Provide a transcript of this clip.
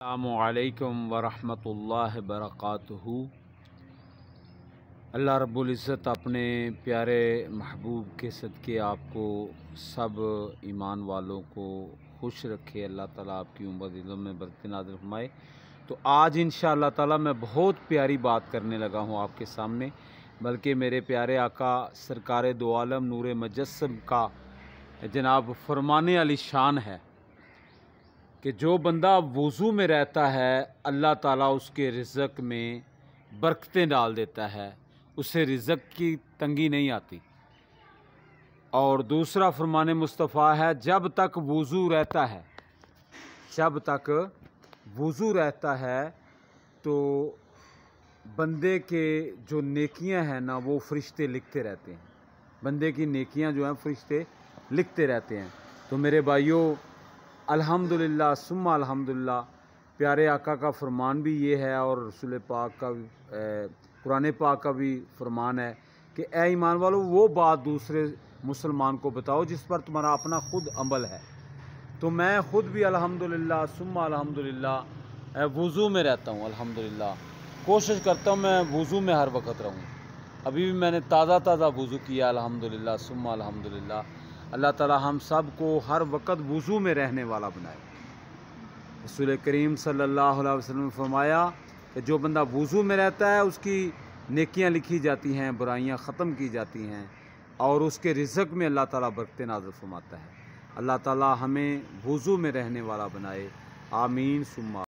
अस्सलामुअलैकुम वरहमतुल्लाहि बरकातुहू। अल्लाह रब्बुल इज़्ज़त अपने प्यारे महबूब के सदक़े आपको सब ईमान वालों को खुश रखे। अल्लाह ताला आपकी उम्र दिलों में बरकत नाज़िल फरमाए। तो आज इंशाअल्लाह ताला मैं बहुत प्यारी बात करने लगा हूँ आपके सामने, बल्कि मेरे प्यारे आका सरकार दो आलम नूर मुजस्सम का जनाब फरमाने वाली शान है कि जो बंदा वज़ू में रहता है अल्लाह ताला उसके रिज़्क़ में बरकतें डाल देता है, उसे रिज़्क़ की तंगी नहीं आती। और दूसरा फरमाने मुस्तफ़ा है, जब तक वज़ू रहता है तो बंदे के जो नेकियां हैं ना वो फ़रिश्ते लिखते रहते हैं। बंदे की नेकियां जो हैं फ़रिश्ते लिखते रहते हैं। तो मेरे भाइयों, अल्हम्दुलिल्लाह सुम्मा अल्हम्दुलिल्लाह, प्यारे आका का फरमान भी ये है और रसूल पाक का कुरान पाक का भी फरमान है कि ए ईमान वालों, वो बात दूसरे मुसलमान को बताओ जिस पर तुम्हारा अपना खुद अमल है। तो मैं ख़ुद भी अल्हम्दुलिल्लाह सुम्मा अल्हम्दुलिल्लाह वज़ू में रहता हूँ। अल्हम्दुलिल्लाह कोशिश करता हूँ मैं वज़ू में हर वक्त रहूँ। अभी भी मैंने ताज़ा वज़ू किया अल्हम्दुलिल्लाह सुम्मा अल्हम्दुलिल्लाह। अल्लाह ताला हम सब को हर वक्त वज़ू में रहने वाला बनाए। रसूल करीम सल्लल्लाहु अलैहि वसल्लम ने फरमाया कि जो बंदा वज़ू में रहता है उसकी नेकियां लिखी जाती हैं, बुराइयां ख़त्म की जाती हैं और उसके रिज़्क़ में अल्लाह ताला बरकतें नाज़िल फरमाता है। अल्लाह ताला हमें वज़ू में रहने वाला बनाए। आमीन सुम्मा।